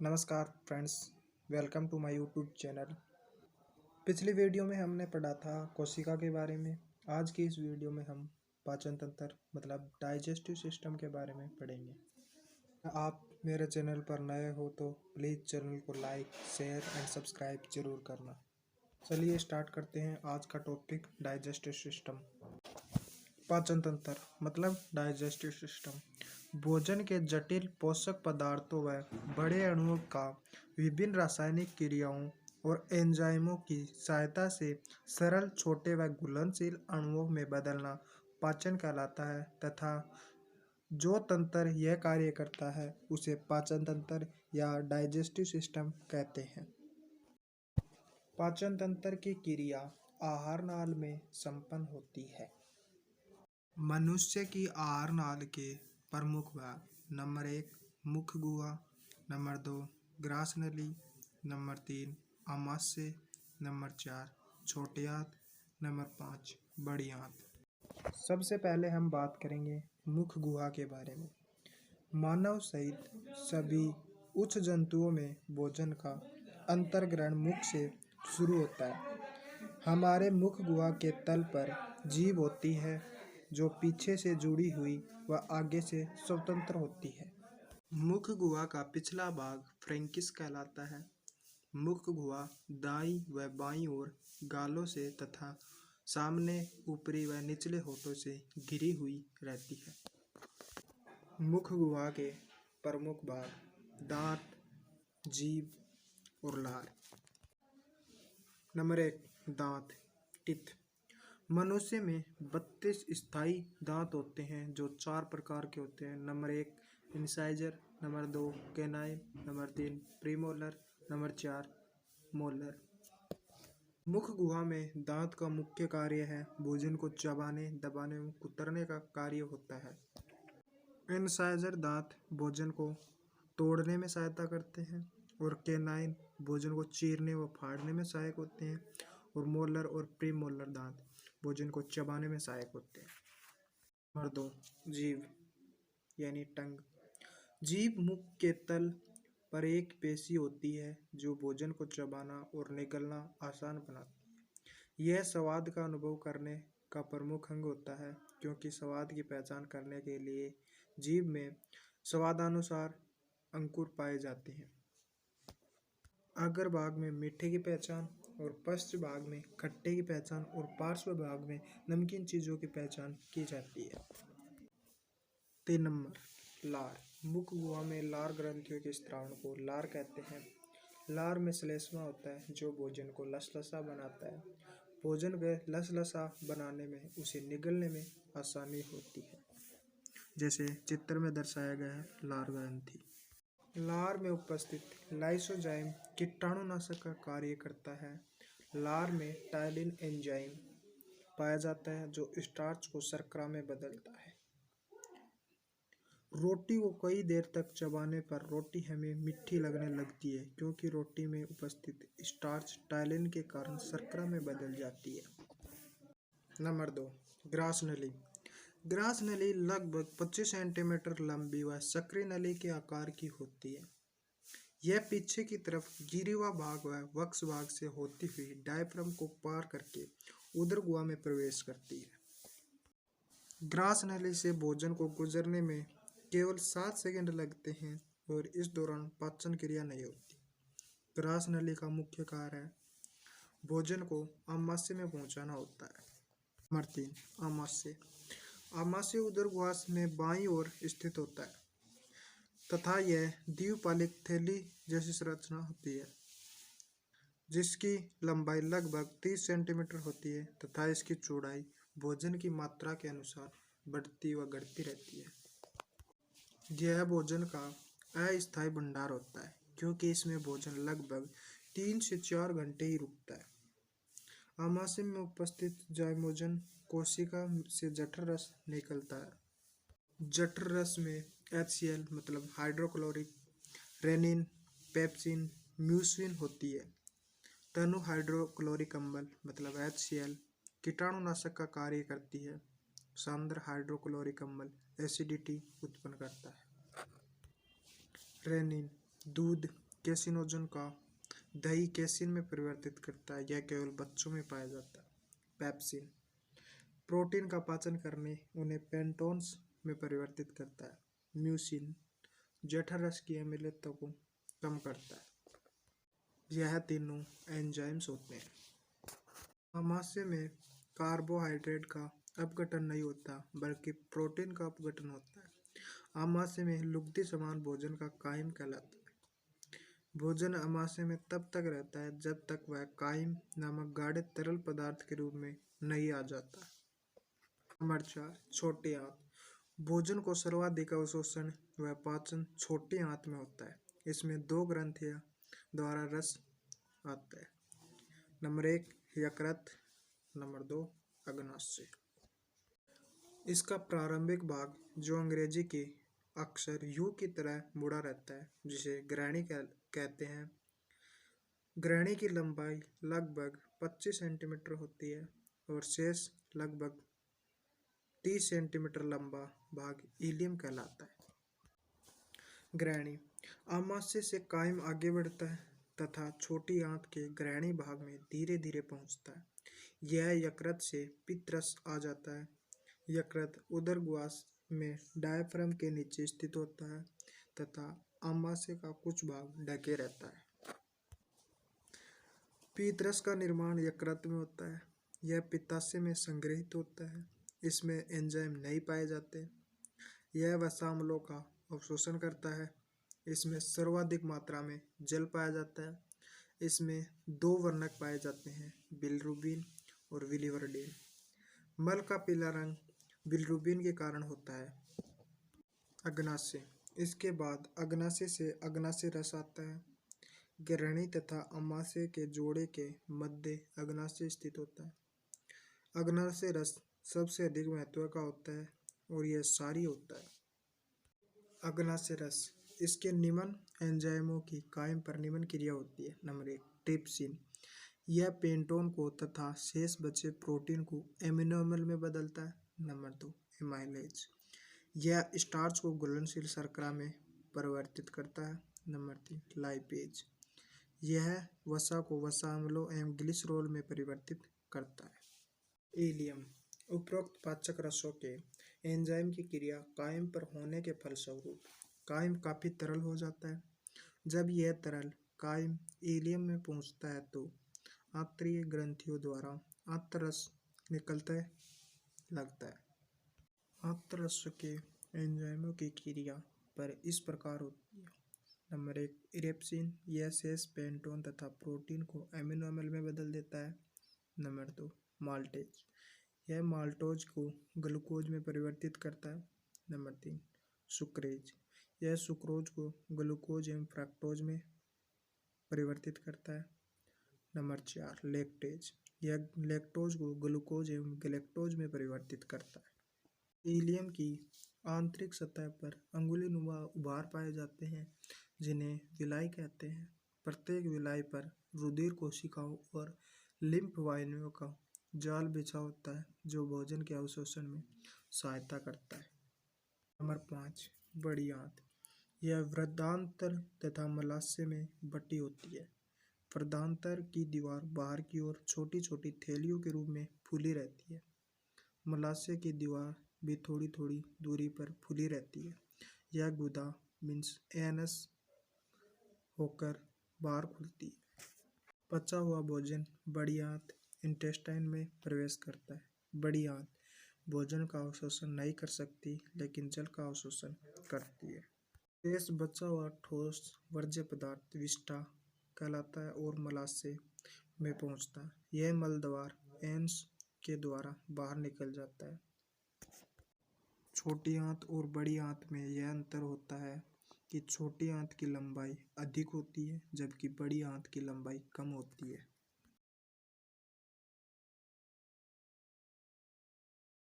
नमस्कार friends, welcome to my YouTube channel. पिछली video में हमने पढ़ा था कोशिका के बारे में। आज की इस वीडियो में हम पाचन तंत्र मतलब डाइजेस्टिव सिस्टम के बारे में पढ़ेंगे। आप मेरे चैनल पर नए हो तो प्लीज़ चैनल को लाइक, शेयर एंड सब्सक्राइब जरूर करना। चलिए स्टार्ट करते हैं आज का टॉपिक डाइजेस्टिव सिस्टम। पाचन तंत्र मतलब डाइजेस्टिव सिस्टम भोजन के जटिल पोषक पदार्थों व बड़े अणुओं का विभिन्न रासायनिक क्रियाओं और एंजाइमों की सहायता से सरल, छोटे व घुलनशील अणुओं में बदलना पाचन कहलाता है तथा जो तंत्र यह कार्य करता है उसे पाचन तंत्र या डाइजेस्टिव सिस्टम कहते हैं। पाचन तंत्र की क्रिया आहार नाल में संपन्न होती है। मनुष्य की आहार नाल के प्रमुख भाग नंबर 1 मुख गुहा, नंबर 2 ग्रास नली, नंबर 3 आमाशय, नंबर 4 छोटे आंत, नंबर 5 बड़ी आंत। सबसे पहले हम बात करेंगे मुख गुहा के बारे में। मानव सहित सभी उच्च जंतुओं में भोजन का अंतर्ग्रहण मुख से शुरू होता है। हमारे मुख गुहा के तल पर जीभ होती है जो पीछे से जुड़ी हुई व आगे से स्वतंत्र होती है। मुख गुहा का पिछला भाग फ्रैंकिस कहलाता है। मुख गुहा दाईं व बाईं ओर गालों से तथा सामने ऊपरी व निचले होठों से घिरी हुई रहती है। मुख गुहा के प्रमुख भाग दांत, जीभ और लार। नंबर 1 दांत टीथ। मनुष्य में 32 स्थायी दांत होते हैं जो 4 प्रकार के होते हैं। Number 1 incisor, number 2 canine, number 3 premolar, number 4 molar. मुख गुहा में दांत का मुख्य कार्य है भोजन को चबाने, दबाने व कुतरने का कार्य होता है। इंसाइजर दांत भोजन को तोड़ने में सहायता करते हैं और कैनाइन भोजन को चीरने व फाड़ने में सहायक होते हैं और मोलर और प्रीमोलर दांत भोजन को चबाने में सहायक होते हैं। नंबर 2 जीभ यानी टंग। जीभ मुख के तल पर एक पेशी होती है जो भोजन को चबाना और निगलना आसान बनाती है। यह स्वाद का अनुभव करने का प्रमुख अंग होता है क्योंकि स्वाद की पहचान करने के लिए जीभ में स्वादानुसार अंकुर पाए जाते हैं। अग्र भाग में मीठे की पहचान और पश्च भाग में खट्टे की पहचान और पार्श्व भाग में नमकीन चीज़ों की पहचान की जाती है। 3 नंबर लार। मुख गुहा में लार ग्रंथियों के स्त्राव को लार कहते हैं। लार में श्लेष्मा होता है जो भोजन को लसलसा बनाता है। भोजन को लसलसा बनाने में उसे निगलने में आसानी होती है, जैसे चित्र में दर्शाया गया है लार ग्रंथि। लार में उपस्थित लाइसोजाइम कीटाणुनाशक का कार्य करता है। लार में टाइलिन एंजाइम पाया जाता है जो स्टार्च को शर्करा में बदलता है। रोटी को कई देर तक चबाने पर रोटी हमें मीठी लगने लगती है क्योंकि रोटी में उपस्थित स्टार्च टाइलिन के कारण शर्करा में बदल जाती है। नंबर 2 ग्रास नली। ग्रास नली लगभग 25 सेंटीमीटर लंबी व सक्रिय नली के आकार की होती है। यह पीछे की तरफ गिरी हुआ भाग व वक्ष भाग से होती हुई डायफ्राम को पार करके उदर गुहा में प्रवेश करती है। ग्रास नली से भोजन को गुजरने में केवल 7 सेकंड लगते हैं और इस दौरान पाचन क्रिया नहीं होती। ग्रास नली का मुख्य कार्य है भोजन को आमाशय में पहुंचाना होता है। नंबर 3 आमाशय। आमाशय उदर गुहा में बाईं ओर स्थित होता है तथा यह द्विपालिक थैली जैसी संरचना होती है जिसकी लंबाई लगभग 30 सेंटीमीटर होती है तथा इसकी चौड़ाई भोजन की मात्रा के अनुसार बढ़ती व घटती रहती है। यह भोजन का अस्थायी भंडार होता है क्योंकि इसमें भोजन लगभग 3 से 4 घंटे ही रुकता है। आमाशय में उपस्थित जाइमोजन कोशिका से जठर रस निकलता है। जठर रस में HCl मतलब हाइड्रोक्लोरिक, रेनिन, पेप्सिन, म्यूसिन होती है। तनु हाइड्रोक्लोरिक अम्ल मतलब HCl कीटाणुनाशक का कार्य करती है। सांद्र हाइड्रोक्लोरिक अम्ल एसिडिटी उत्पन्न करता है। रेनिन दूध, कैसिनोजन का दही कैसिन में परिवर्तित करता है, यह केवल बच्चों में पाया जाता है। पेप्सिन प्रोटीन का पाचन करने उन्हें पेंटोन्स में परिवर्तित करता है। म्यूसिन जठर की अम्लता को कम करता है। यह तीनों एंजाइम्स होते हैं। आमाशय में कार्बोहाइड्रेट का अपघटन नहीं होता, बल्कि प्रोटीन का अपघटन होता है। आमाशय में लुगदी समान भोजन का कायम कहलाता है। भोजन आमाशय में तब तक रहता है जब तक वह कायम नामक गाढ़े तरल पदार्थ के रूप में नहीं आ जाता। नंबर 4 छोटी आंत। भोजन को सर्वाधिक अवशोषण व पाचन छोटी आंत में होता है। इसमें 2 ग्रंथियों द्वारा रस आता है। नंबर 1 यकृत, नंबर 2 अग्नाशय। इसका प्रारंभिक भाग जो अंग्रेजी के अक्षर यू की तरह मुड़ा रहता है, जिसे ग्रहणी कहते हैं। ग्रहणी की लंबाई लगभग 25 सेंटीमीटर होती है और शेष लगभग 30 सेंटीमीटर लंबा भाग इलियम कहलाता है। ग्रहणी आमाशय से कायम आगे बढ़ता है तथा छोटी आंत के ग्रहणी भाग में धीरे धीरे पहुंचता है। यह यकृत से पित्तरस आ जाता है। यकृत उदरग्वास में डायाफ्राम के नीचे स्थित होता है तथा आमाशय का कुछ भाग ढके रहता है। पित्तरस का निर्माण यकृत में होता है। यह पित्ताशय में संग्रहित होता है। इसमें एंजाइम नहीं पाए जाते। यह वसाम्लों का अवशोषण करता है। इसमें सर्वाधिक मात्रा में जल पाया जाता है। इसमें 2 वर्णक पाए जाते हैं, बिलिरुबिन और बिलिवर्डिन। मल का पीला रंग बिलिरुबिन के कारण होता है। अग्नाशय इसके बाद अग्नाशय से अग्नाशय रस आता है। ग्रहणी तथा आमाशय के जोड़े के मध्य अग्नाशय स्थित होता है। अग्नाशय रस सबसे अधिक महत्व का होता है और यह सारी होता है। अग्नाशय रस इसके निमन एंजाइमों की कायम पर निमन क्रिया होती है। नंबर 1 ट्रिप्सिन यह पेंटोन को तथा शेष बचे प्रोटीन को एमिनो अम्ल में बदलता है। नंबर 2 एमाइलेज यह स्टार्च को घुलनशील शर्करा में परिवर्तित करता है। नंबर 3 लाइपेज यह वसा को वसा अम्लों एवं ग्लिसरॉल में परिवर्तित करता है। इलियम उपरोक्त पाचक रसों के एंजाइम की क्रिया कायम पर होने के फलस्वरूप कायम काफी तरल हो जाता है। जब यह तरल कायम इलियम में पहुंचता है तो आंतरिक ग्रंथियों द्वारा आंतररस निकलने लगता है। आंतररस के एंजाइमों की क्रिया पर इस प्रकार होती है। नंबर 1 इरेप्सिन यह शेष पेंटोन तथा प्रोटीन को एमिनो अम्ल में बदल देता है। नंबर 2 माल्टेज यह माल्टोज को ग्लूकोज में परिवर्तित करता है। नंबर 3 सुक्रेज यह सुक्रोज को ग्लूकोज एवं फ्रक्टोज में परिवर्तित करता है। नंबर 4 लैक्टेज यह लैक्टोज को ग्लूकोज एवं गैलेक्टोज में परिवर्तित करता है। इलियम की आंतरिक सतह पर अंगुलीनुमा उभार पाए जाते हैं, जिन्हें विलाई कहते हैं। प्रत्येक विलाई पर रुधिर कोशिकाओं और लिम्फ वाहिनियों का जाल बिछा होता है, जो भोजन के अवशोषण में सहायता करता है। नंबर 5 बड़ी आंत यह वृद्धांत्र तथा मलाशय में बटी होती है। वृद्धांत्र की दीवार बाहर की ओर छोटी छोटी थैलियों के रूप में फूली रहती है। मलाशय की दीवार भी थोड़ी थोड़ी दूरी पर फूली रहती है। यह गुदा मीन्स एनस होकर बाहर खुलती है। पचा हुआ भोजन बड़ी आंत इंटेस्टाइन में प्रवेश करता है। बड़ी आंत भोजन का अवशोषण नहीं कर सकती, लेकिन जल का अवशोषण करती है। शेष बचा हुआ ठोस वर्ज्य पदार्थ विष्ठा कहलाता है और मलाशय में पहुंचता है। यह मलद्वार एंस के द्वारा बाहर निकल जाता है। छोटी आंत और बड़ी आंत में यह अंतर होता है कि छोटी आंत की लंबाई अधिक होती है, जबकि बड़ी आंत की लंबाई कम होती है।